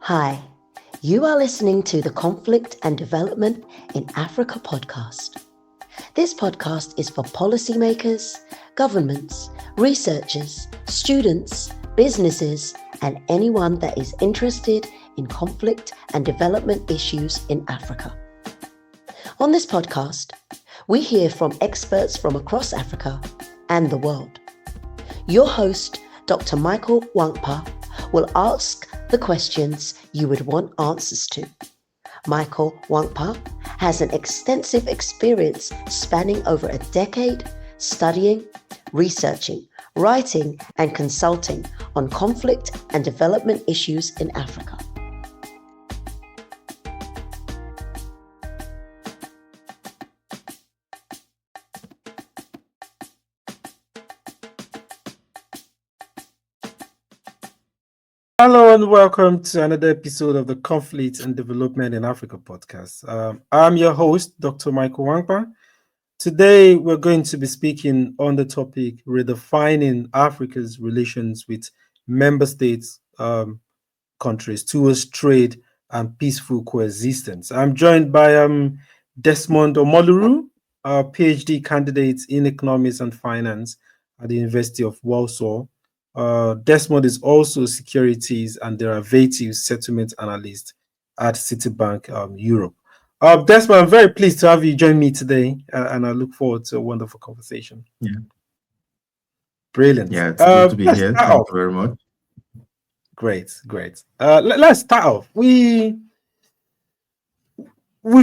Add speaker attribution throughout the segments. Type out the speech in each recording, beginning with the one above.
Speaker 1: Hi, you are listening to the Conflict and Development in Africa podcast. This podcast is for policymakers, governments, researchers, students, businesses, and anyone that is interested in conflict and development issues in Africa. On this podcast, we hear from experts from across Africa and the world. Your host, Dr. Michael Nwankpa, will ask the questions you would want answers to. Michael Nwankpa has an extensive experience spanning over a decade studying, researching, writing, and consulting on conflict and development issues in Africa.
Speaker 2: Hello and welcome to another episode of the Conflict and Development in Africa podcast. I'm your host, Dr. Michael Nwankpa. Today, we're going to be speaking on the topic redefining Africa's relations with member states, countries towards trade and peaceful coexistence. I'm joined by Desmond Omoluru, a PhD candidate in economics and finance at the University of Warsaw. Desmond is also securities and derivatives settlement analyst at Citibank Europe. Desmond, I'm very pleased to have you join me today, and I look forward to a wonderful conversation.
Speaker 3: Yeah.
Speaker 2: Brilliant.
Speaker 3: Yeah, it's good to be here. Thank you very much.
Speaker 2: Great. Let's start off. We've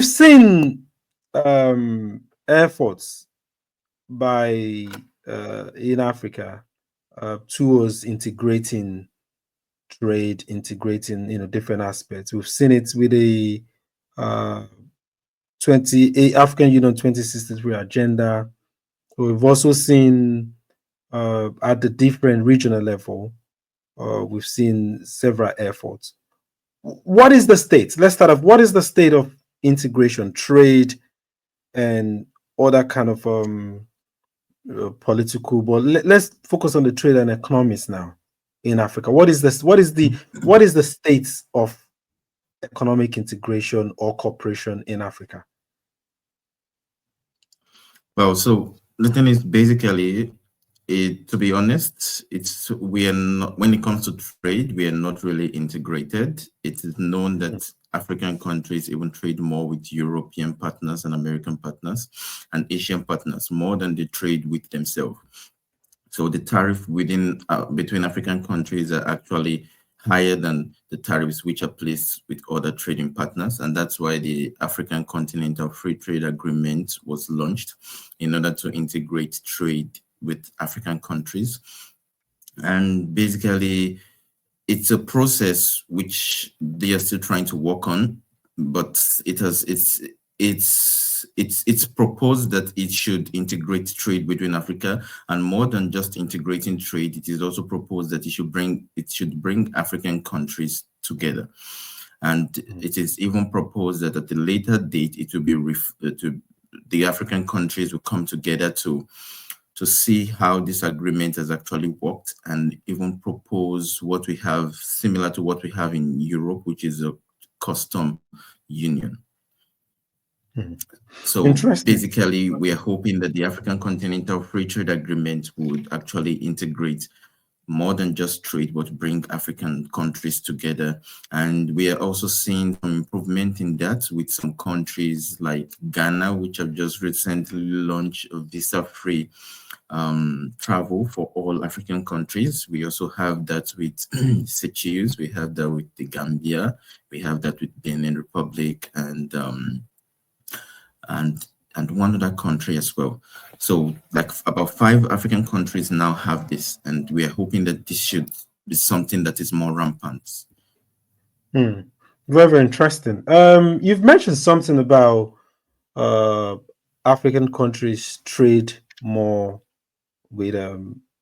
Speaker 2: seen efforts by in Africa towards integrating trade, integrating different aspects. We've seen it with the African Union 2063 agenda. We've also seen at the different regional level, we've seen several efforts. What is the state? Let's start off. What is the state of integration, trade, and other kind of political? But let's focus on the trade and economics now in Africa. What is this? What is the state of economic integration or cooperation in Africa?
Speaker 3: Well, so the thing is basically, to be honest, we are not, when it comes to trade, we are not really integrated. It is known that African countries even trade more with European partners and American partners and Asian partners more than they trade with themselves. So the tariff between African countries are actually higher than the tariffs which are placed with other trading partners. And that's why the African Continental Free Trade Agreement was launched in order to integrate trade with African countries. And basically, it's a process which they are still trying to work on, but it's proposed that it should integrate trade between Africa, and more than just integrating trade, it is also proposed that it should bring African countries together. And it is even proposed that at a later date, it will be the African countries will come together to see how this agreement has actually worked, and even propose what we have, similar to what we have in Europe, which is a custom union. So basically, we are hoping that the African Continental Free Trade Agreement would actually integrate more than just trade, but bring African countries together. And we are also seeing some improvement in that with some countries like Ghana, which have just recently launched a visa-free travel for all African countries. We also have that with Seychelles, we have that with the Gambia, we have that with Benin Republic, and one other country as well. So like about 5 African countries now have this, and we are hoping that this should be something that is more rampant.
Speaker 2: Very, very interesting. You've mentioned something about African countries trade more with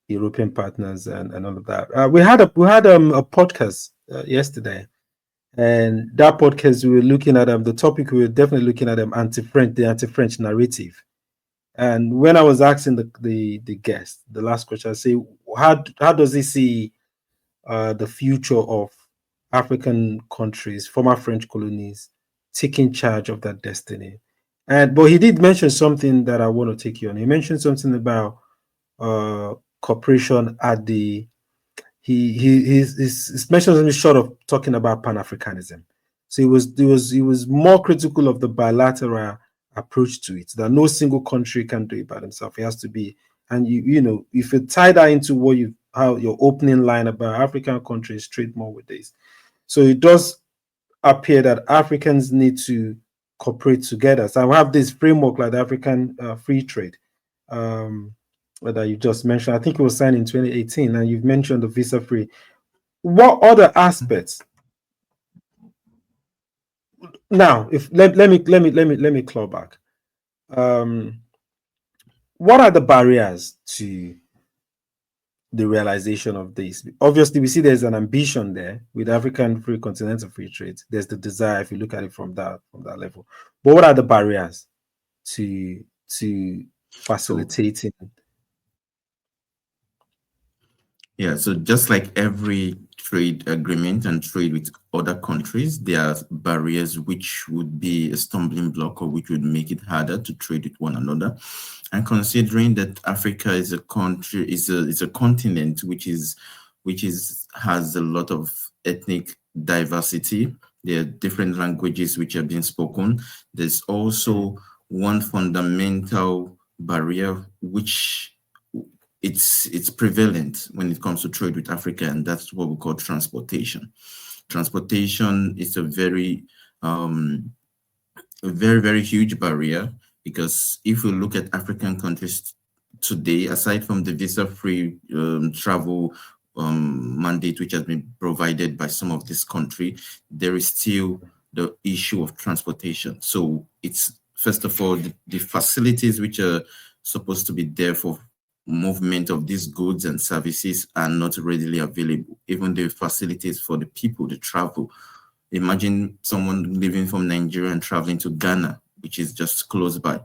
Speaker 2: European partners and all of that. We had a podcast yesterday. And that podcast, we were looking at the topic. We were definitely looking at the anti-French narrative. And when I was asking the guest, the last question, I say, how does he see the future of African countries, former French colonies, taking charge of that destiny. But he did mention something that I want to take you on. He mentioned something about cooperation at the he's mentioned something short of talking about Pan-Africanism. So he was more critical of the bilateral approach to it, that no single country can do it by themselves. It has to be, and you know, if you tie that into how your opening line about African countries trade more with this. So it does appear that Africans need to cooperate together. So I have this framework like the African free trade that you just mentioned. I think it was signed in 2018, and you've mentioned the visa free. What other aspects? Now, if let me claw back. What are the barriers to the realization of this? Obviously, we see there's an ambition there with African free continental free trade. There's the desire, if you look at it from that level. But what are the barriers to facilitating?
Speaker 3: Yeah, so just like every trade agreement and trade with other countries, there are barriers which would be a stumbling block or which would make it harder to trade with one another. And considering that Africa is a country, is a continent which has a lot of ethnic diversity. There are different languages which are being spoken. There's also one fundamental barrier which it's prevalent when it comes to trade with Africa, and that's what we call transportation. Transportation is a very very huge barrier, because if we look at African countries today, aside from the visa-free travel mandate which has been provided by some of this country, there is still the issue of transportation. So it's, first of all, the facilities which are supposed to be there for movement of these goods and services are not readily available. Even the facilities for the people to travel. Imagine someone living from Nigeria and traveling to Ghana, which is just close by.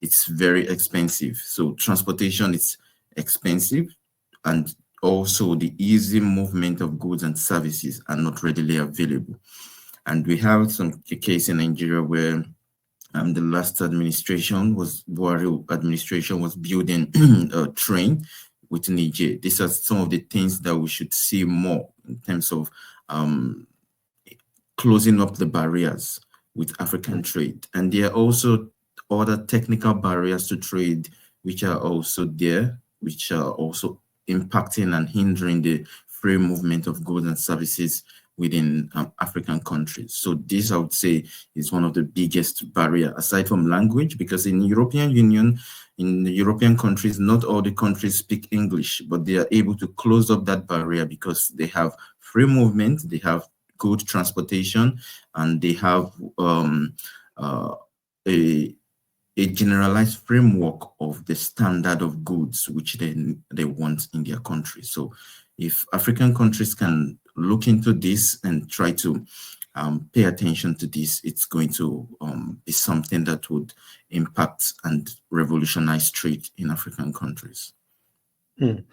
Speaker 3: It's very expensive. So transportation is expensive, and also the easy movement of goods and services are not readily available. And we have some case in Nigeria where the last administration Buhari administration was building a train with Niger. These are some of the things that we should see more in terms of closing up the barriers with African trade. And there are also other technical barriers to trade which are also there, which are also impacting and hindering the free movement of goods and services within African countries. So this, I would say, is one of the biggest barrier, aside from language, because in European Union, in the European countries, not all the countries speak English, but they are able to close up that barrier because they have free movement, they have good transportation, and they have a generalized framework of the standard of goods which they want in their country. So if African countries can look into this and try to pay attention to this, it's going to be something that would impact and revolutionize trade in African countries.
Speaker 2: In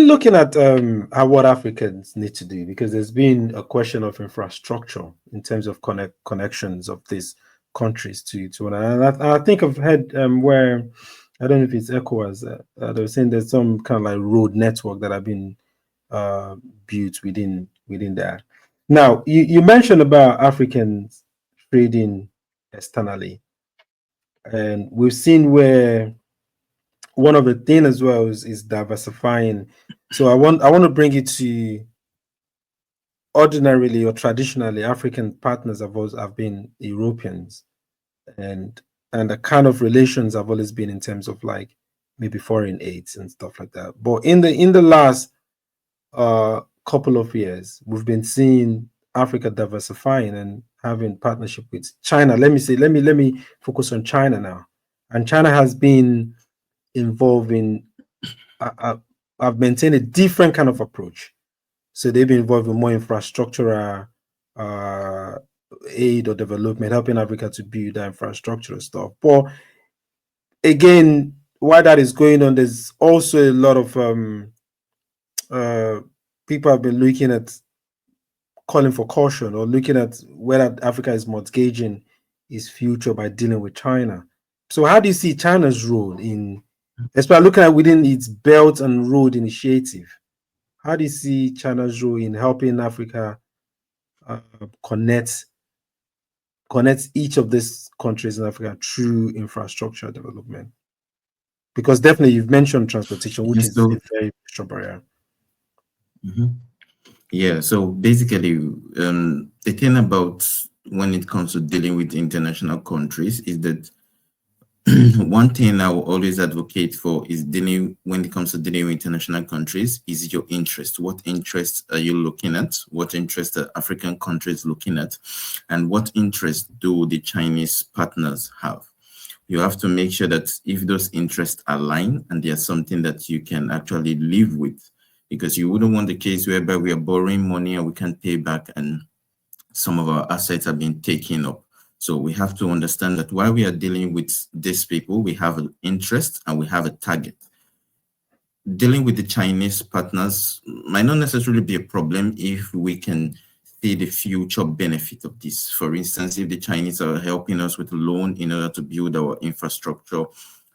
Speaker 2: looking at what Africans need to do, because there's been a question of infrastructure in terms of connections of these countries to one another. And I think I've heard where, I don't know if it's ECOWAS, they were saying there's some kind of like road network that have been built within that. Now, you mentioned about Africans trading externally, and we've seen where one of the things as well is diversifying. So I want to bring it to, ordinarily or traditionally, African partners have been Europeans, and the kind of relations have always been in terms of like maybe foreign aids and stuff like that. But in the last couple of years, we've been seeing Africa diversifying and having partnership with China. Let me focus on China now. And China has been involved in I've maintained a different kind of approach. So they've been involved in more infrastructural aid or development, helping Africa to build that infrastructural stuff. But again, while that is going on, there's also a lot of people have been looking at calling for caution or looking at whether Africa is mortgaging its future by dealing with China. So how do you see China's role in, especially looking at within its Belt and Road Initiative? How do you see China's role in helping Africa connect each of these countries in Africa through infrastructure development? Because definitely you've mentioned transportation, which is a very strong barrier.
Speaker 3: Yeah, so basically, the thing about when it comes to dealing with international countries is that one thing I will always advocate for is when it comes to dealing with international countries, is your interest. What interests are you looking at? What interests are African countries looking at? And what interests do the Chinese partners have? You have to make sure that if those interests align and there's something that you can actually live with, because you wouldn't want the case whereby we are borrowing money and we can't pay back and some of our assets have been taken up. So we have to understand that while we are dealing with these people, we have an interest and we have a target. Dealing with the Chinese partners might not necessarily be a problem if we can see the future benefit of this. For instance, if the Chinese are helping us with a loan in order to build our infrastructure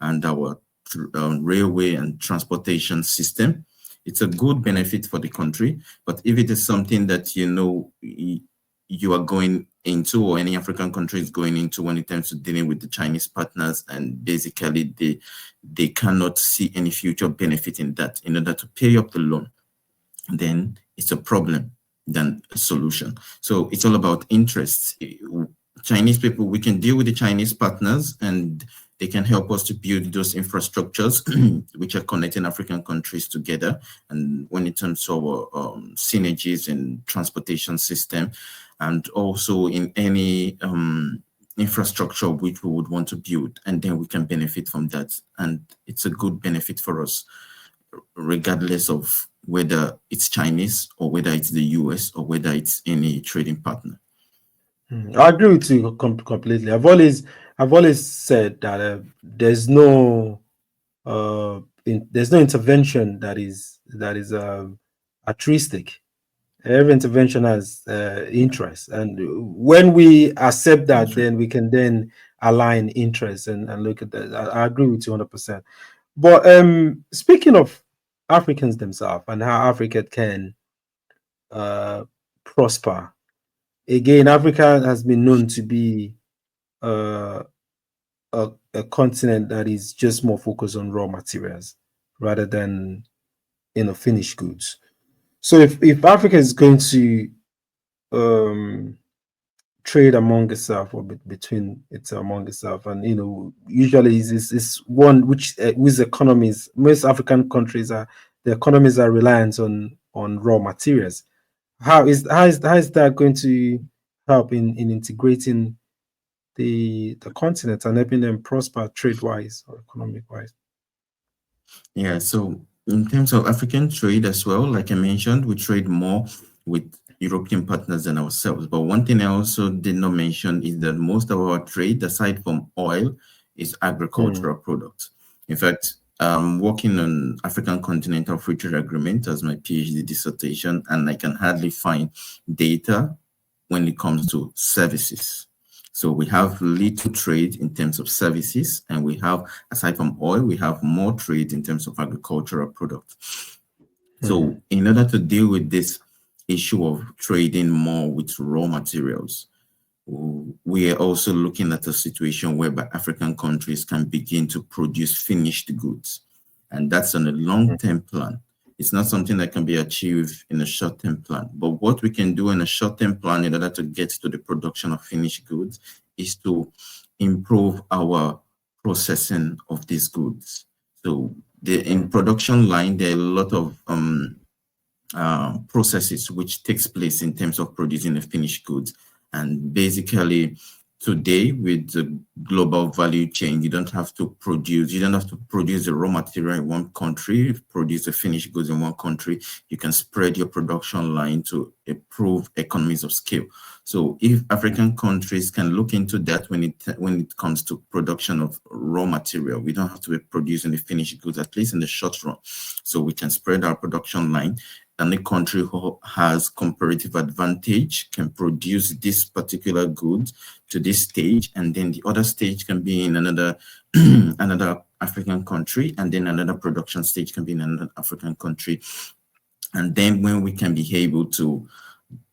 Speaker 3: and our railway and transportation system, it's a good benefit for the country. But if it is something that you are going into, or any African country is going into when it comes to dealing with the Chinese partners, and basically they cannot see any future benefit in that in order to pay up the loan, then it's a problem than a solution. So it's all about interests. Chinese people, we can deal with the Chinese partners and they can help us to build those infrastructures which are connecting African countries together. And when it comes to our synergies in transportation system, and also in any infrastructure which we would want to build, and then we can benefit from that. And it's a good benefit for us, regardless of whether it's Chinese or whether it's the US or whether it's any trading partner.
Speaker 2: I agree with you completely. I've always said that there's no intervention that is altruistic. Every intervention has interest, and when we accept that, then we can then align interests and look at that. I agree with you 100%. But speaking of Africans themselves and how Africa can prosper, again, Africa has been known to be a continent that is just more focused on raw materials rather than finished goods. So if Africa is going to trade among itself or between among itself, and usually is one which economies, most African countries the economies are reliant on raw materials. How is that going to help in integrating the continent and helping them prosper trade-wise or economic-wise?
Speaker 3: Yeah, so in terms of African trade as well, like I mentioned, we trade more with European partners than ourselves. But one thing I also did not mention is that most of our trade, aside from oil, is agricultural products. In fact, I'm working on African Continental Free Trade Agreement as my PhD dissertation, and I can hardly find data when it comes to services. So we have little trade in terms of services, and we have, aside from oil, we have more trade in terms of agricultural products. So in order to deal with this issue of trading more with raw materials, we are also looking at a situation whereby African countries can begin to produce finished goods. And that's on a long-term plan. It's not something that can be achieved in a short-term plan. But what we can do in a short-term plan in order to get to the production of finished goods is to improve our processing of these goods. So in production line, there are a lot of processes which takes place in terms of producing the finished goods. And basically, today, with the global value chain, you don't have to produce the raw material in one country, produce the finished goods in one country. You can spread your production line to improve economies of scale. So if African countries can look into that when it comes to production of raw material, we don't have to be producing the finished goods, at least in the short run. So we can spread our production line. and a country who has comparative advantage can produce this particular good to this stage, and then the other stage can be in another another African country, and then another production stage can be in another African country. And then when we can be able to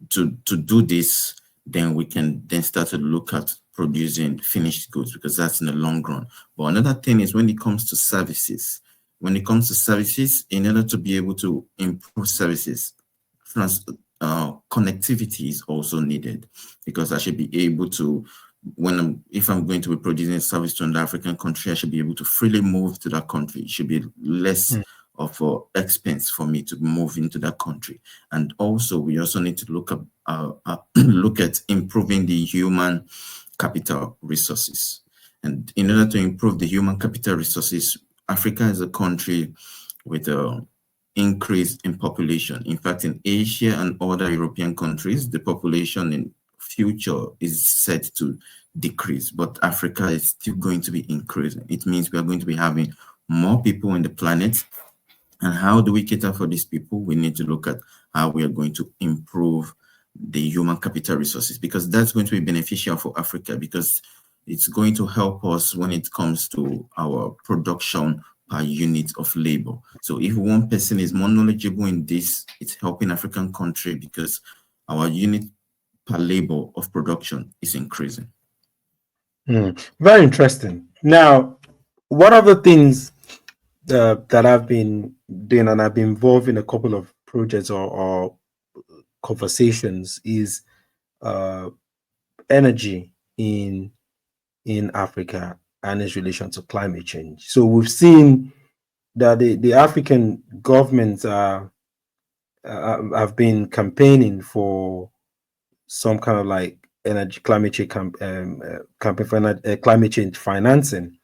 Speaker 3: do this, then we can then start to look at producing finished goods, because that's in the long run. But another thing is when it comes to services. When it comes to services, in order to be able to improve services, connectivity is also needed, because I should be able to, if I'm going to be producing a service to an African country, I should be able to freely move to that country. It should be less of an expense for me to move into that country. And also, we also need to look at improving the human capital resources. And in order to improve the human capital resources, Africa is a country with an increase in population. In fact, in Asia and other European countries, the population in future is set to decrease, but Africa is still going to be increasing. It means we are going to be having more people on the planet. And how do we cater for these people? We need to look at how we are going to improve the human capital resources, because that's going to be beneficial for Africa, because it's going to help us when it comes to our production per unit of labor. So if one person is more knowledgeable in this, it's helping African country, because our unit per labor of production is increasing.
Speaker 2: Very interesting. Now, one of the things that I've been doing, and I've been involved in a couple of projects or conversations, is energy in Africa and its relation to climate change. So we've seen that the African governments have been campaigning for some kind of like energy climate change campaign for climate change financing.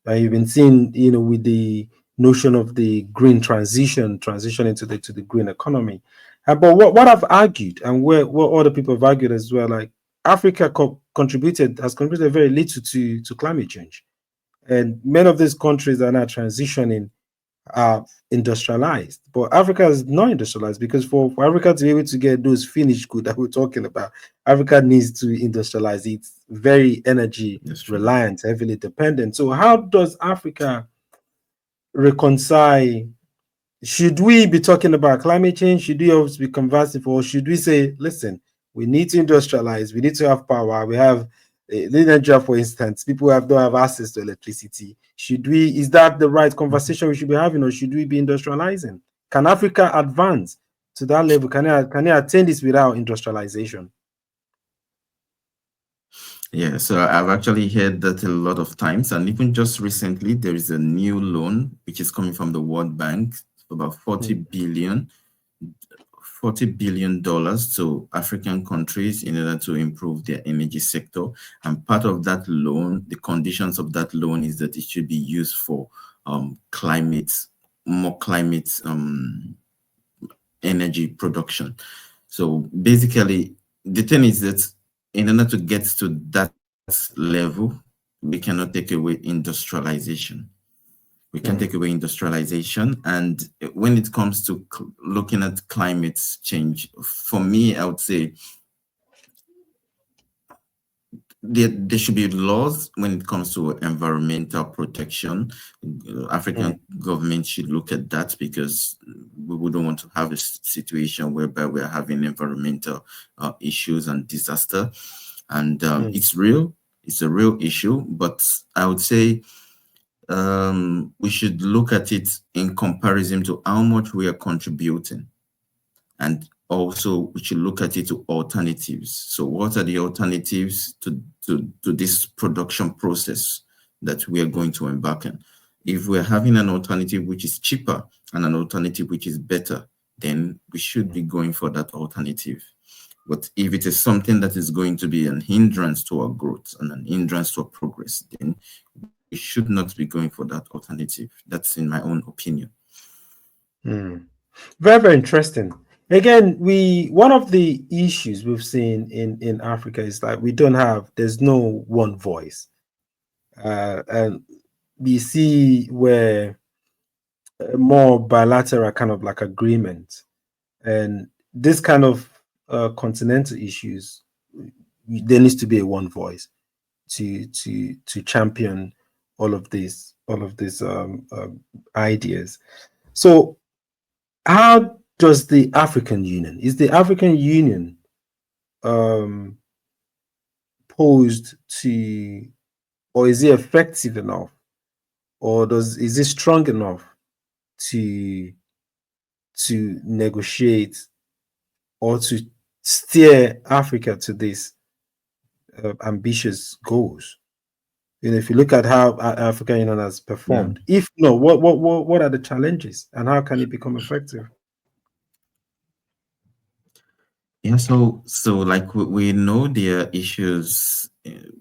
Speaker 2: You've been seeing, with the notion of the green transition into the green economy. But what I've argued, and what other people have argued as well, like Africa has contributed very little to climate change, and many of these countries are now transitioning are industrialized, but Africa is not industrialized, because for Africa to be able to get those finished goods that we're talking about, Africa needs to industrialize. It's very energy reliant, heavily dependent. So how does Africa reconcile? Should we be talking about climate change? Should we always be conversing, or should we say, listen, we need to industrialize, we need to have power, we have Nigeria, for instance, people don't have access to electricity. Is that the right conversation we should be having, or should we be industrializing? Can Africa advance to that level? Can it attain this without industrialization?
Speaker 3: Yeah, so I've actually heard that a lot of times, and even just recently, there is a new loan which is coming from the World Bank, about $40 billion to African countries in order to improve their energy sector. And part of that loan, the conditions of that loan, is that it should be used for more climate energy production. So basically, the thing is that in order to get to that level, we cannot take away industrialization. We can take away industrialization. And when it comes to looking at climate change, for me, I would say there should be laws when it comes to environmental protection. African government should look at that, because we wouldn't want to have a situation whereby we're having environmental issues and disaster. And it's real. It's a real issue. But I would say we should look at it in comparison to how much we are contributing. And also, we should look at it to alternatives. So what are the alternatives to this production process that we are going to embark on? If we're having an alternative which is cheaper and an alternative which is better, then we should be going for that alternative. But if it is something that is going to be an hindrance to our growth and an hindrance to our progress, then we should not be going for that alternative. That's in my own opinion.
Speaker 2: Very, very interesting. Again, one of the issues we've seen in Africa is that there's no one voice. And we see where more bilateral kind of like agreement And this kind of continental issues, there needs to be a one voice to champion all of these ideas. So how does the African Union, is the African Union posed to, or is it effective enough, or is it strong enough to negotiate or to steer Africa to these ambitious goals? You know, if you look at how African Union has performed, if no, what are the challenges, and how can it become effective?
Speaker 3: Yeah, so like we know there are issues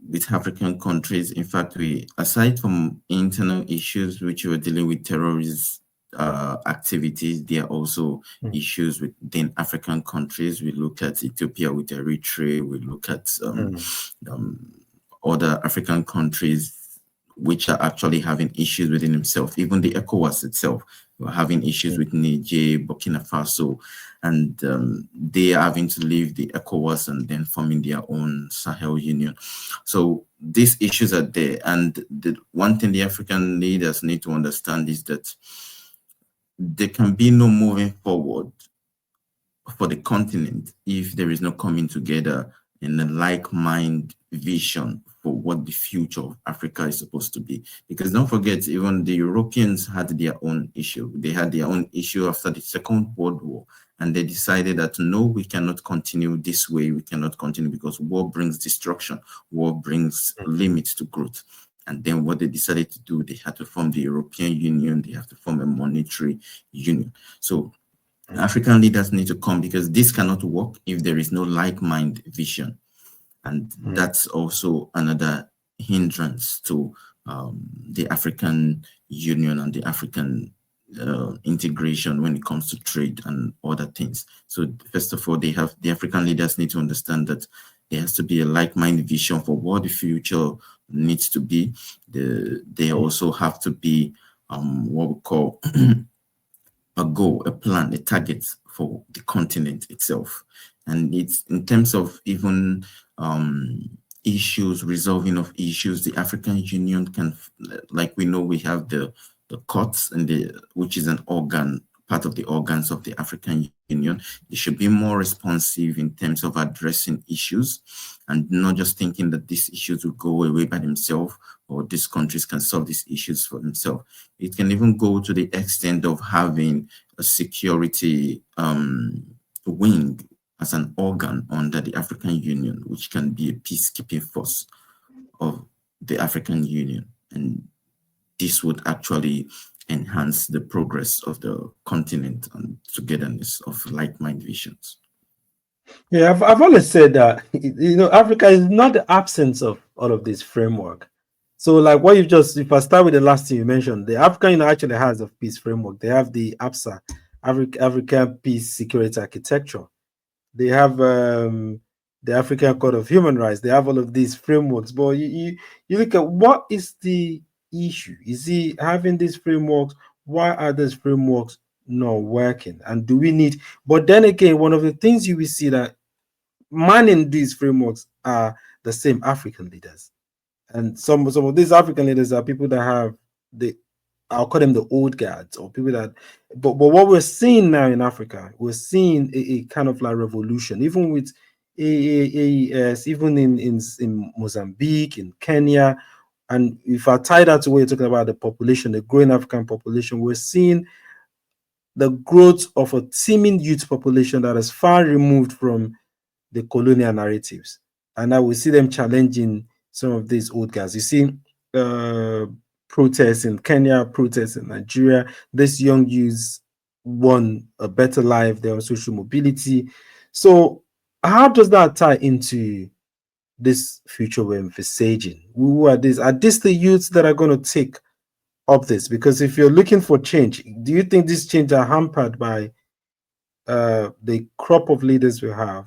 Speaker 3: with African countries. In fact, aside from internal issues which were dealing with terrorist activities, there are also issues within African countries. We look at Ethiopia with Eritrea. We look at other African countries which are actually having issues within themselves. Even the ECOWAS itself, we're having issues with Niger, Burkina Faso, and they are having to leave the ECOWAS and then forming their own Sahel Union. So these issues are there. And the one thing the African leaders need to understand is that there can be no moving forward for the continent if there is no coming together in a like-minded vision for what the future of Africa is supposed to be. Because don't forget, even the Europeans had their own issue. They had their own issue after the Second World War, and they decided that no, we cannot continue this way. We cannot continue because war brings destruction. War brings limits to growth. And then what they decided to do, they had to form the European Union. They have to form a monetary union. So African leaders need to come, because this cannot work if there is no like-minded vision. And that's also another hindrance to the African Union and the African integration when it comes to trade and other things. So first of all, the African leaders need to understand that there has to be a like-minded vision for what the future needs to be. They also have to be what we call a goal, a plan, a target for the continent itself. And it's in terms of even issues, resolving of issues, the African Union can, like we know, we have the courts, and which is an organ, part of the organs of the African Union. They should be more responsive in terms of addressing issues, and not just thinking that these issues will go away by themselves, or these countries can solve these issues for themselves. It can even go to the extent of having a security wing as an organ under the African Union, which can be a peacekeeping force of the African Union. And this would actually enhance the progress of the continent and togetherness of like-minded visions.
Speaker 2: Yeah, I've always said that, you know, Africa is not the absence of all of this framework. So like what if I start with the last thing you mentioned, the African Union actually has a peace framework. They have the APSA, African Peace Security Architecture. They have the African Code of Human Rights. They have all of these frameworks. But you look at, what is the issue? Is he having these frameworks? Why are these frameworks not working? And do we need? But then again, one of the things you will see that manning these frameworks are the same African leaders. And some of these African leaders are people that have I'll call them the old guards, or people that, but what we're seeing now in Africa, we're seeing a kind of like revolution, even with AES, even in Mozambique, in Kenya. And if I tie that to what you're talking about, the population, the growing African population, we're seeing the growth of a teeming youth population that is far removed from the colonial narratives. And now we see them challenging some of these old guys. You see protests in Kenya, protests in Nigeria. These young youths want a better life. They have social mobility. So how does that tie into this future we're envisaging? Who are these? Are these the youths that are going to take up this? Because if you're looking for change, do you think these changes are hampered by the crop of leaders we have?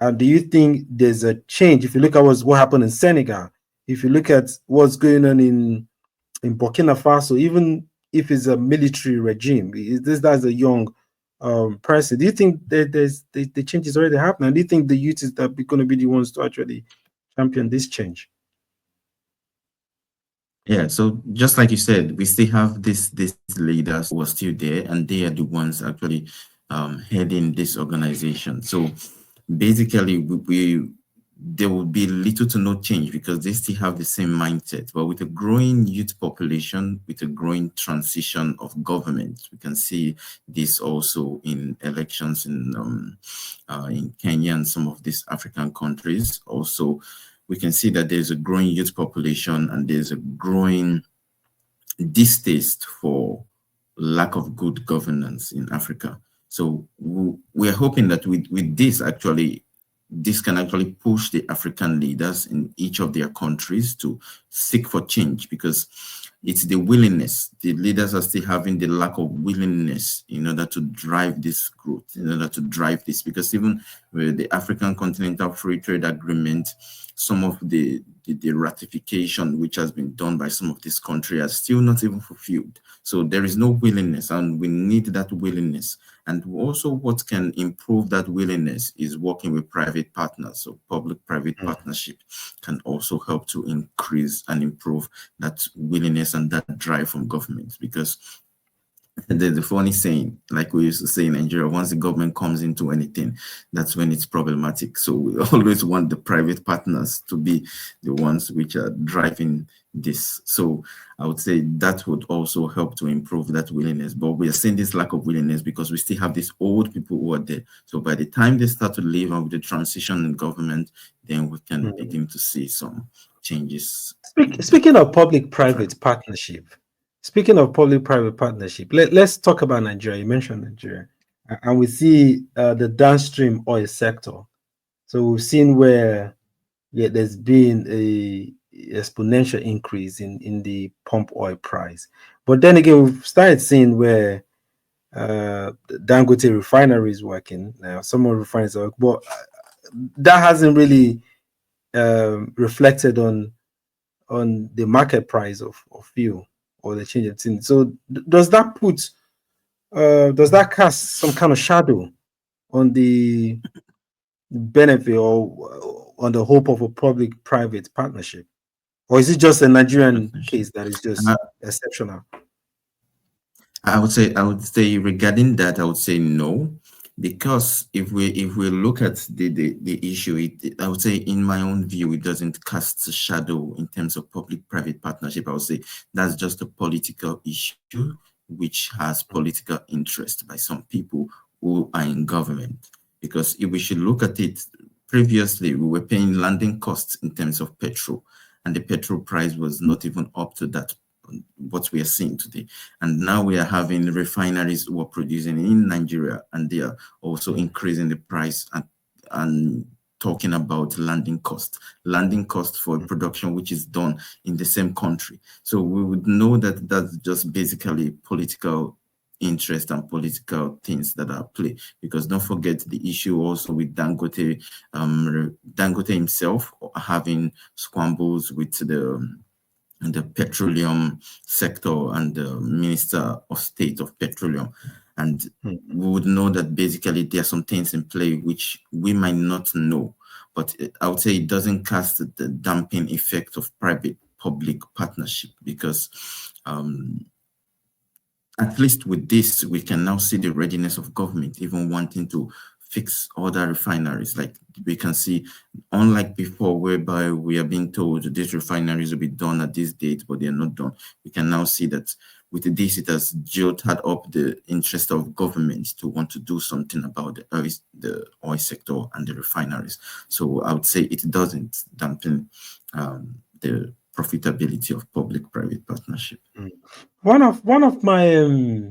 Speaker 2: And do you think there's a change? If you look at what happened in Senegal, if you look at what's going on in Burkina Faso, even if it's a military regime, that's a young Percy, do you think that the change is already happening? Do you think the youth is that going to be the ones to actually champion this change?
Speaker 3: Yeah, so just like you said, we still have these leaders who are still there, and they are the ones actually heading this organization. So basically, there will be little to no change because they still have the same mindset. But with a growing youth population, with a growing transition of government, we can see this also in elections in Kenya and some of these African countries. Also, we can see that there's a growing youth population and there's a growing distaste for lack of good governance in Africa. So we're hoping that with this, actually, this can actually push the African leaders in each of their countries to seek for change, because it's the willingness. The leaders are still having the lack of willingness in order to drive this growth, in order to drive this, because even with the African Continental Free Trade Agreement, some of the ratification which has been done by some of these countries are still not even fulfilled. So there is no willingness, and we need that willingness. And also what can improve that willingness is working with private partners. So public-private partnership can also help to increase and improve that willingness and that drive from governments. Because the funny saying, like we used to say in Nigeria, once the government comes into anything, that's when it's problematic. So we always want the private partners to be the ones which are driving this. So I would say that would also help to improve that willingness. But we are seeing this lack of willingness because we still have these old people who are there. So by the time they start to leave and with the transition in government, then we can begin to see some changes.
Speaker 2: Speaking of public-private partnership, let's talk about Nigeria. You mentioned Nigeria, and we see the downstream oil sector. So we've seen where there's been a exponential increase in the pump oil price. But then again, we've started seeing where Dangote refinery is working now. Some more refineries are working, but that hasn't really reflected on the market price of fuel or the change of things. So does that cast some kind of shadow on the benefit or on the hope of a public-private partnership? Or is it just a Nigerian case that is just exceptional?
Speaker 3: I would say regarding that, I would say no, because if we look at the issue, I would say in my own view, it doesn't cast a shadow in terms of public-private partnership. I would say that's just a political issue which has political interest by some people who are in government. Because if we should look at it, previously we were paying landing costs in terms of petrol, and the petrol price was not even up to that, what we are seeing today. And now we are having refineries who are producing in Nigeria, and they are also increasing the price and talking about landing cost for a production which is done in the same country. So we would know that that's just basically political interest and political things that are at play. Because don't forget the issue also with Dangote, Dangote himself having squabbles with the petroleum sector and the Minister of State of Petroleum. And we would know that basically there are some things in play which we might not know. But I would say it doesn't cast the damping effect of private-public partnership, because at least with this, we can now see the readiness of government, even wanting to fix other refineries. Like we can see, unlike before, whereby we are being told these refineries will be done at this date, but they are not done. We can now see that with this, it has jolted up the interest of government to want to do something about the oil sector and the refineries. So I would say it doesn't dampen the profitability of public-private partnership.
Speaker 2: One of my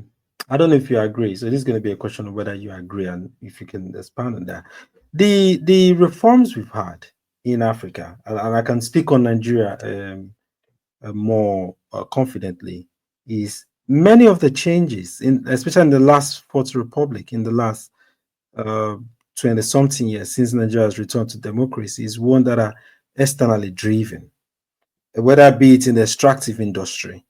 Speaker 2: I don't know if you agree. So this is going to be a question of whether you agree and if you can expand on that. The reforms we've had in Africa, and I can speak on Nigeria more confidently, is many of the changes, especially in the last Fourth Republic, in the last 20-something years since Nigeria has returned to democracy, is one that are externally driven, whether be it in the extractive industry,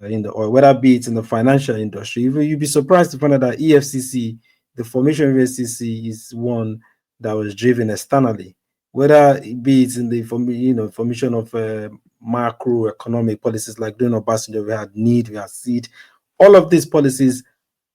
Speaker 2: in the oil, whether be it in the financial industry. You'd be surprised to find out that EFCC, the formation of EFCC, is one that was driven externally. Whether it be it in the formation of macroeconomic policies like during Obasanjo, we had need, we had seed. All of these policies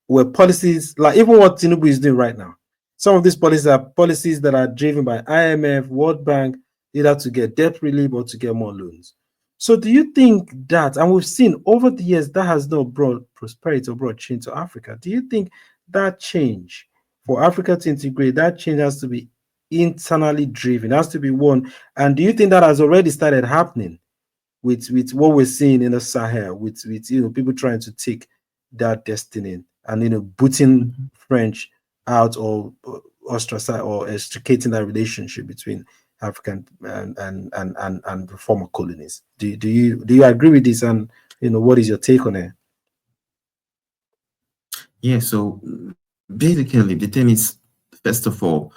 Speaker 2: were policies like even what Tinubu is doing right now. Some of these policies are policies that are driven by IMF, World Bank, either to get debt relief or to get more loans. So do you think that, and we've seen over the years, that has not brought prosperity or brought change to Africa? Do you think that change for Africa to integrate, that change has to be internally driven, has to be one? And do you think that has already started happening with what we're seeing in the Sahel, with people trying to take that destiny and booting French out or ostracize or extricating that relationship between African and the former colonies? Do you agree with this? And what is your take on it?
Speaker 3: Yeah, so basically the thing is, first of all,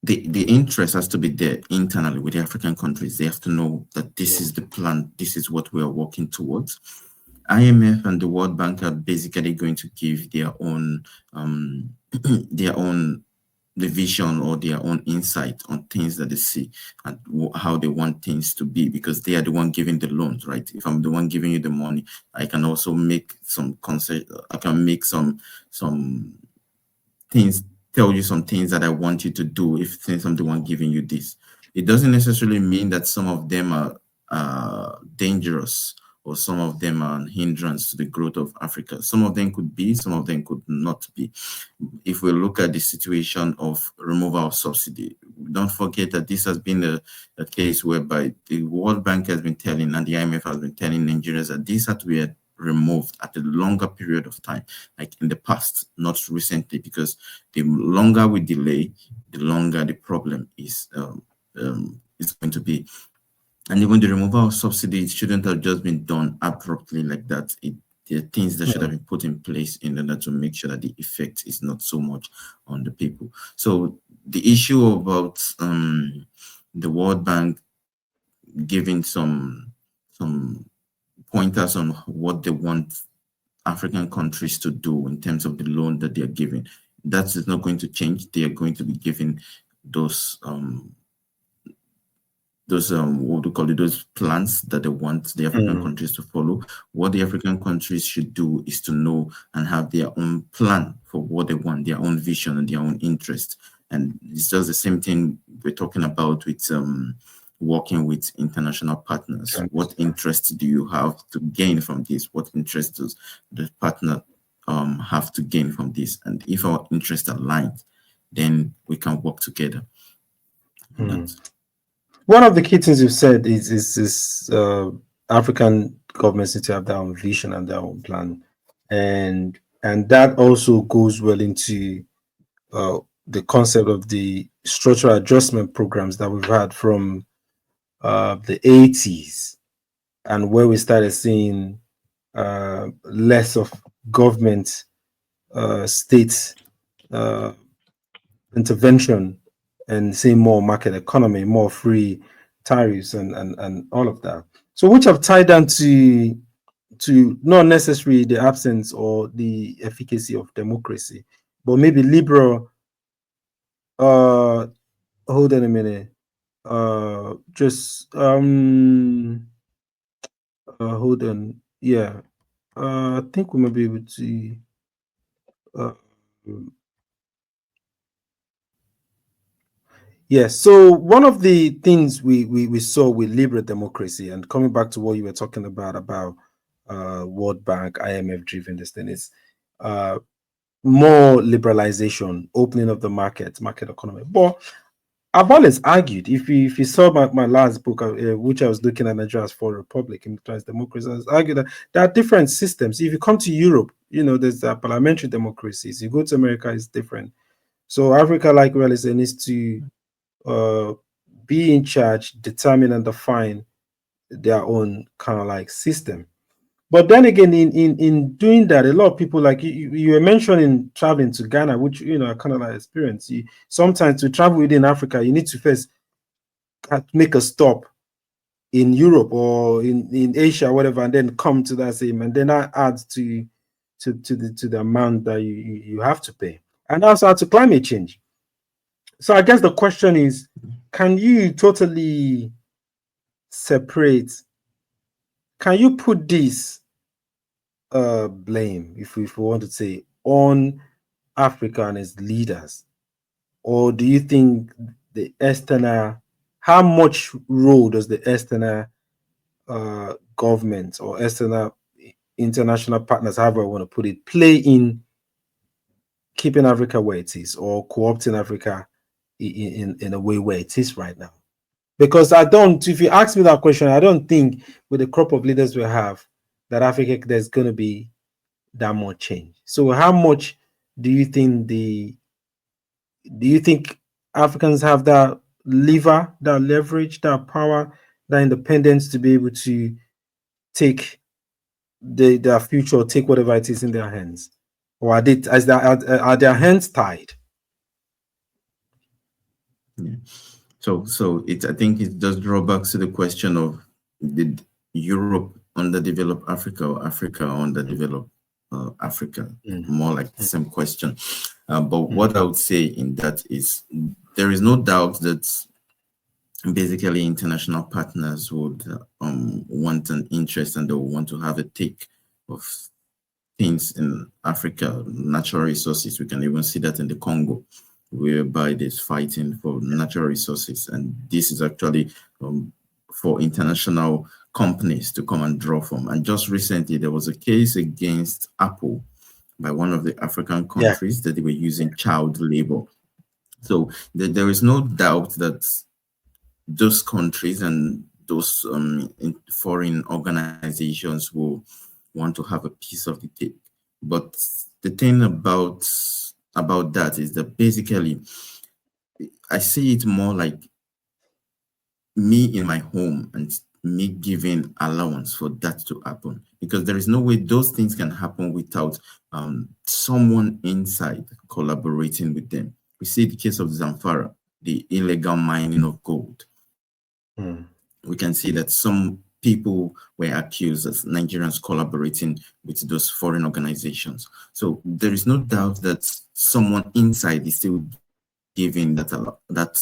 Speaker 3: the interest has to be there internally with the African countries. They have to know that this is the plan, this is what we are working towards. IMF and the World Bank are basically going to give their own the vision or their own insight on things that they see and how they want things to be, because they are the one giving the loans, right? If I'm the one giving you the money, I can also make some concept. I can make some things, tell you some things that I want you to do. If since I'm the one giving you this, it doesn't necessarily mean that some of them are dangerous or some of them are a hindrance to the growth of Africa. Some of them could be, some of them could not be. If we look at the situation of removal of subsidy, don't forget that this has been a case whereby the World Bank has been telling and the IMF has been telling Nigerians that this had to be removed at a longer period of time, like in the past, not recently, because the longer we delay, the longer the problem is going to be. And even the removal of subsidies shouldn't have just been done abruptly like that. There are things that should have been put in place in order to make sure that the effect is not so much on the people. So the issue about the World Bank giving some pointers on what they want African countries to do in terms of the loan that they are giving, that is not going to change. They are going to be giving those what do we call it, those plans that they want the African countries to follow. What the African countries should do is to know and have their own plan for what they want, their own vision and their own interest. And it's just the same thing we're talking about with working with international partners. Okay. What interest do you have to gain from this? What interest does the partner have to gain from this? And if our interests are aligned, then we can work together.
Speaker 2: One of the key things you've said is African governments need to have their own vision and their own plan, and that also goes well into the concept of the structural adjustment programs that we've had from the 80s, and where we started seeing less of government state intervention and seeing more market economy, more free tariffs and all of that. So which have tied down to not necessarily the absence or the efficacy of democracy, but maybe liberal hold on a minute. Hold on. Yeah. I think we might be able to yes. So one of the things we saw with liberal democracy, and coming back to what you were talking about World Bank, IMF driven this thing, is more liberalization, opening of the market economy. But I've always argued, if you saw my last book, which I was looking at Nigeria's Fourth Republic in Democracy, I was arguing that there are different systems. If you come to Europe, there's parliamentary democracies. You go to America, it's different. So Africa, like well, needs to be in charge, determine and define their own kind of like system. But then again, in doing that, a lot of people, like you were mentioning traveling to Ghana, which I kind of like experience. Sometimes to travel within Africa, you need to first make a stop in Europe or in Asia, whatever, and then come to that same, and then that adds to the amount that you have to pay, and also to climate change. So I guess the question is, can you totally separate? Can you put this blame, if we want to say, on Africa and its leaders, or do you think the external, how much role does the external government or external international partners, however I want to put it, play in keeping Africa where it is, or co-opting Africa in a way where it is right now? Because I don't, if you ask me that question, I don't think with the crop of leaders we have that Africa, there's going to be that much change. So how much do you think Africans have that lever, that leverage, that power, that independence to be able to take their future, take whatever it is in their hands? Or are their hands tied?
Speaker 3: Yeah. So I think it does draw back to the question of, did Europe underdevelop Africa, or Africa underdevelop Africa? More like the same question. But what I would say in that is, there is no doubt that basically international partners would want an interest, and they will want to have a take of things in Africa, natural resources. We can even see that in the Congo, whereby there's fighting for natural resources, and this is actually for international companies to come and draw from. And just recently, there was a case against Apple by one of the African countries that they were using child labor. So there is no doubt that those countries and those foreign organizations will want to have a piece of the cake. But the thing about that is that basically, I see it more like me in my home and me giving allowance for that to happen, because there is no way those things can happen without someone inside collaborating with them. We see the case of Zamfara, the illegal mining of gold. We can see that some people were accused as Nigerians collaborating with those foreign organizations. So there is no doubt that someone inside is still giving that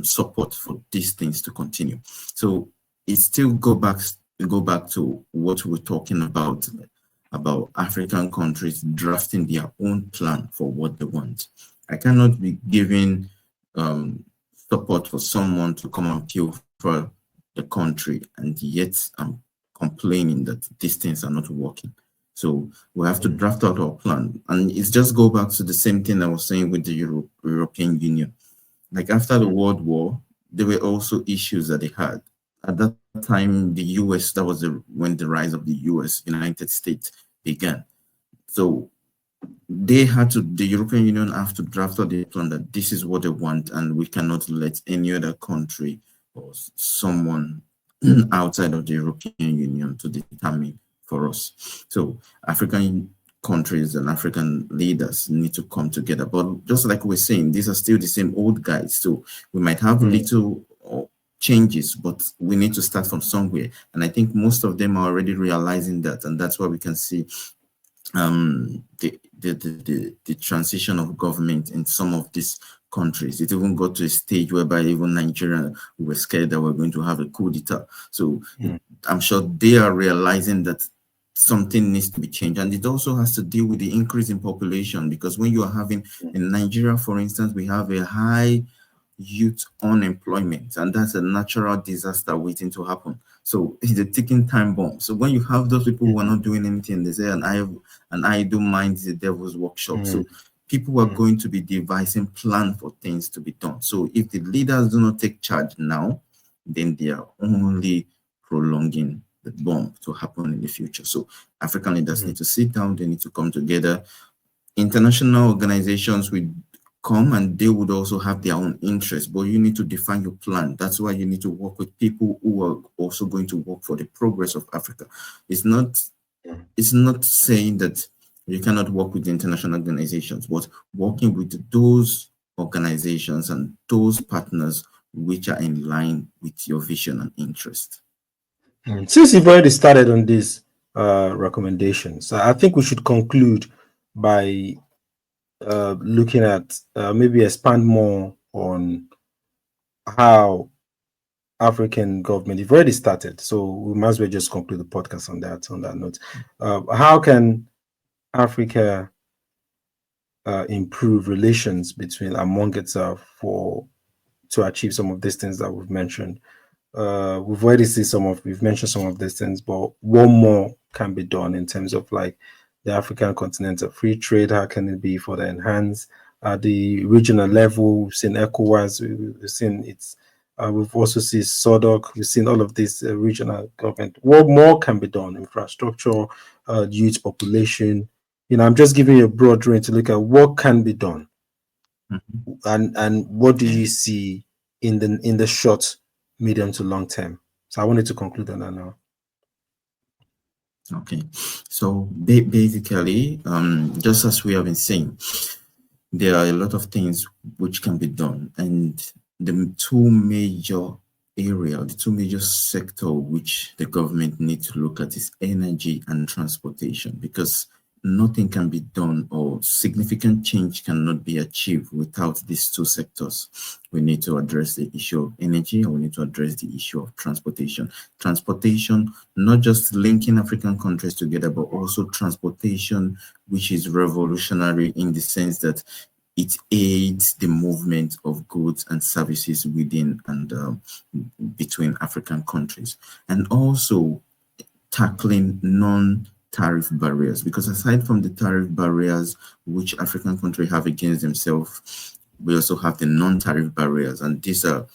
Speaker 3: support for these things to continue. So it still go back to what we're talking about African countries drafting their own plan for what they want. I cannot be giving support for someone to come and kill for the country, and yet I'm complaining that these things are not working. So we have to draft out our plan. And it's just go back to the same thing I was saying with the European Union. Like after the World War, there were also issues that they had. At that time, the US, that was when the rise of the US, United States, began. So the European Union have to draft out the plan that this is what they want, and we cannot let any other country or someone outside of the European Union to determine for us. So African countries and African leaders need to come together. But just like we're saying, these are still the same old guys. So we might have little changes, but we need to start from somewhere. And I think most of them are already realizing that, and that's why we can see the transition of government in some of these countries. It even got to a stage whereby even Nigeria, we were scared that we're going to have a coup d'etat. So I'm sure they are realizing that something needs to be changed. And it also has to deal with the increase in population, because when you are having, in Nigeria, for instance, we have a high youth unemployment, and that's a natural disaster waiting to happen. So it's a ticking time bomb. So when you have those people who are not doing anything, they say, an idle mind is the devil's workshop. So people are going to be devising plans for things to be done. So if the leaders do not take charge now, then they are only prolonging the bomb to happen in the future. So African leaders need to sit down, they need to come together. International organizations will come and they would also have their own interests, but you need to define your plan. That's why you need to work with people who are also going to work for the progress of Africa. It's not saying that you cannot work with international organizations, but working with those organizations and those partners which are in line with your vision and interest.
Speaker 2: Since you've already started on these recommendations, I think we should conclude by looking at maybe expand more on how African government, you've already started, so we might as well just conclude the podcast on that note. How can Africa improve relations between among itself to achieve some of these things that we've mentioned? We've mentioned some of these things, but what more can be done in terms of like the African continental free trade? How can it be further enhanced at the regional level? We've seen ECOWAS, we've seen it's, we've also seen SODOC, we've seen all of this regional government. What more can be done? Infrastructure, youth population. I'm just giving you a broad range to look at what can be done, and what do you see in the short, medium to long term. So I wanted to conclude on that now.
Speaker 3: Okay, so basically, just as we have been saying, there are a lot of things which can be done, and the two major sector which the government needs to look at is energy and transportation, because nothing can be done or significant change cannot be achieved without these two sectors. We need to address the issue of energy, and we need to address the issue of transportation. Transportation, not just linking African countries together, but also transportation which is revolutionary in the sense that it aids the movement of goods and services within and between African countries, and also tackling non-tariff barriers, because aside from the tariff barriers which African countries have against themselves, we also have the non-tariff barriers, and these are,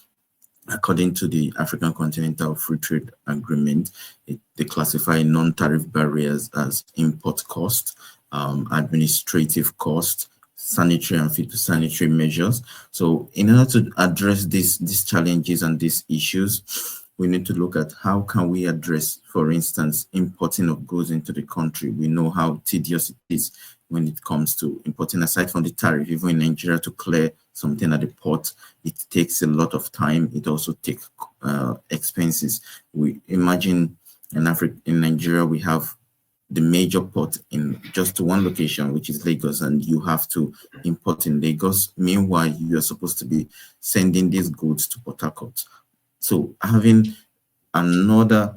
Speaker 3: according to the African Continental Free Trade Agreement, they classify non-tariff barriers as import cost, administrative cost, sanitary and phytosanitary measures. So in order to address these challenges and these issues, we need to look at how can we address, for instance, importing of goods into the country. We know how tedious it is when it comes to importing. Aside from the tariff, even in Nigeria, to clear something at the port, it takes a lot of time. It also takes expenses. We imagine in Nigeria, we have the major port in just one location, which is Lagos, and you have to import in Lagos. Meanwhile, you are supposed to be sending these goods to Port Harcourt. So having another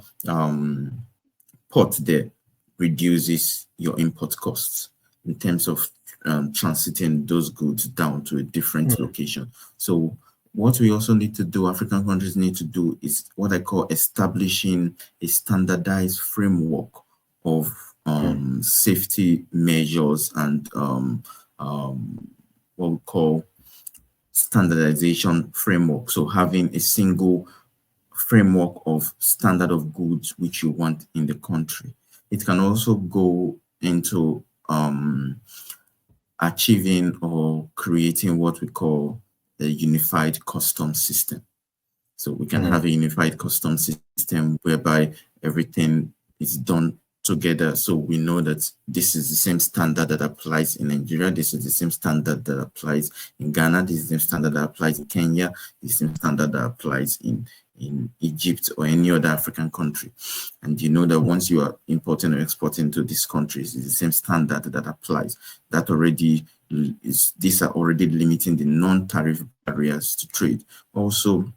Speaker 3: port there reduces your import costs in terms of transiting those goods down to a different location. So what we also need to do, African countries need to do, is what I call establishing a standardized framework of safety measures and what we call standardization framework. So having a single framework of standard of goods which you want in the country. It can also go into achieving or creating what we call a unified customs system. So we can have a unified customs system whereby everything is done together, so we know that this is the same standard that applies in Nigeria, this is the same standard that applies in Ghana, this is the same standard that applies in Kenya, this is the same standard that applies in Egypt or any other African country. And you know that once you are importing or exporting to these countries, it's the same standard that applies. That already is, these are already limiting the non-tariff barriers to trade. Also,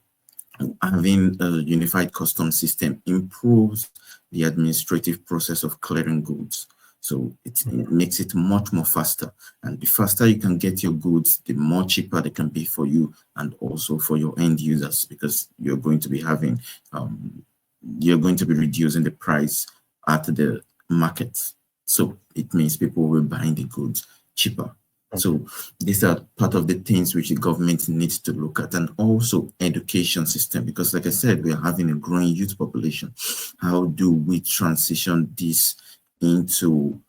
Speaker 3: having a unified customs system improves the administrative process of clearing goods. So it makes it much more faster. And the faster you can get your goods, the more cheaper they can be for you and also for your end users, because you're going to be having, you're going to be reducing the price at the market. So it means people will buy the goods cheaper. So these are part of the things which the government needs to look at, and also education system, because like I said, we are having a growing youth population. How do we transition this into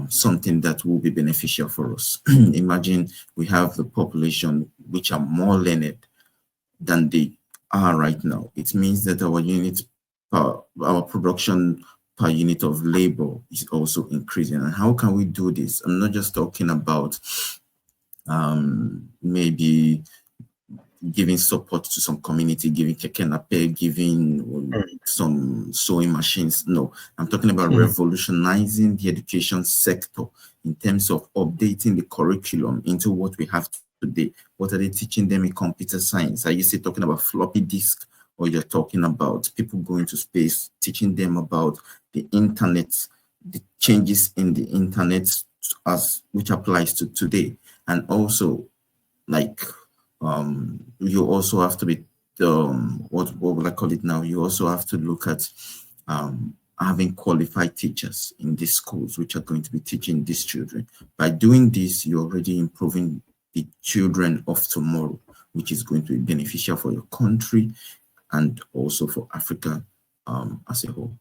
Speaker 3: something that will be beneficial for us? Imagine we have the population which are more learned than they are right now. It means that our production per unit of labor is also increasing. And how can we do this? I'm not just talking about maybe giving support to some community, giving keke nape, giving some sewing machines. No, I'm talking about revolutionizing the education sector in terms of updating the curriculum into what we have today. What are they teaching them in computer science? Are you still talking about floppy disk, or you're talking about people going to space, teaching them about the internet, the changes in the internet as which applies to today? And also, like, you also have to be what would I call it now? You also have to look at having qualified teachers in these schools which are going to be teaching these children. By doing this, you're already improving the children of tomorrow, which is going to be beneficial for your country and also for Africa as a whole.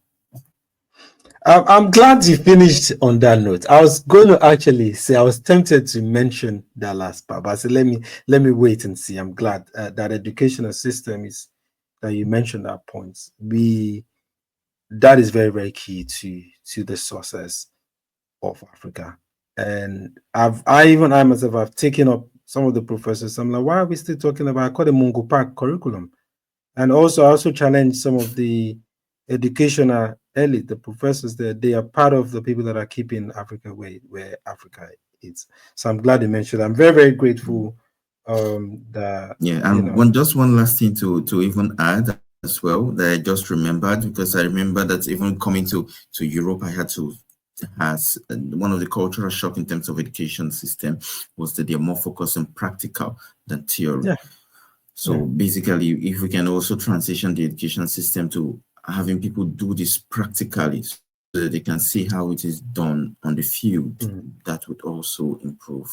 Speaker 2: I'm glad you finished on that note. I was going to actually say, I was tempted to mention that last part, but I said, let me wait and see. I'm glad that educational system is that you mentioned that point. That is very, very key to the success of Africa. And I myself have taken up some of the professors. I'm like, why are we still talking about? I call it Mungo Park curriculum. And also, I also challenge some of the educational elite, the professors that they are part of the people that are keeping Africa where Africa is. So I'm glad you mentioned. I'm very, very grateful. That
Speaker 3: and just one last thing to even add as well that I just remembered, because I remember that even coming to Europe, I had to has one of the cultural shock in terms of education system was that they're more focused on practical than theory.
Speaker 2: Yeah.
Speaker 3: So basically, if we can also transition the education system to having people do this practically so that they can see how it is done on the field, that would also improve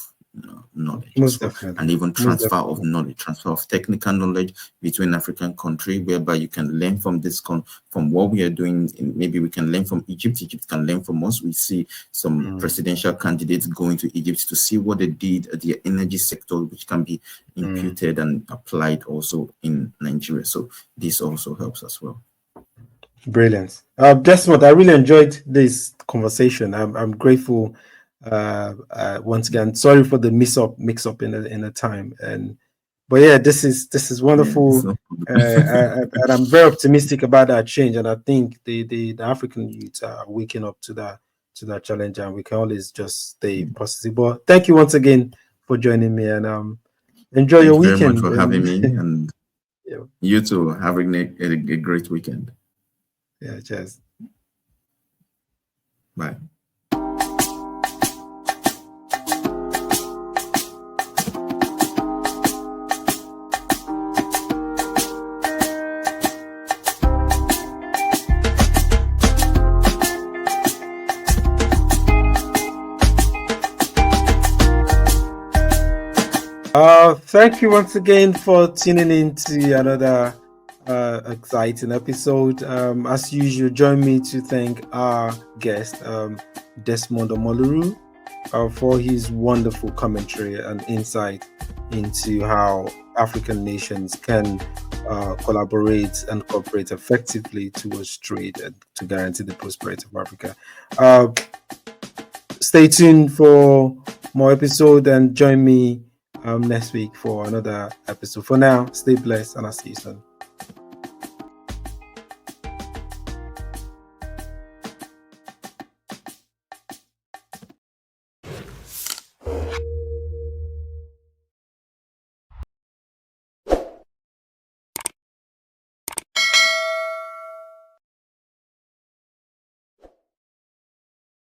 Speaker 3: knowledge.
Speaker 2: Most definitely.
Speaker 3: And even transfer of knowledge, transfer of technical knowledge between African countries, whereby you can learn from this from what we are doing. Maybe we can learn from Egypt. Egypt can learn from us. We see some presidential candidates going to Egypt to see what they did at the energy sector, which can be imputed and applied also in Nigeria. So this also helps as well.
Speaker 2: Brilliant. Desmond, I really enjoyed this conversation. I'm grateful. Once again, sorry for the mix up in the time, but yeah, this is wonderful. And I'm very optimistic about that change, and I think the African youth are waking up to that challenge, and we can always just stay positive. But thank you once again for joining me, and enjoy your weekend.
Speaker 3: Thank you very much for having me, and you too, having a great weekend.
Speaker 2: Yeah, cheers.
Speaker 3: Bye.
Speaker 2: Thank you once again for tuning in to another exciting episode. As usual, join me to thank our guest, Desmond Omoluru, for his wonderful commentary and insight into how African nations can collaborate and cooperate effectively towards trade and to guarantee the prosperity of Africa. Stay tuned for more episodes and join me next week for another episode. For now, stay blessed and I'll see you soon.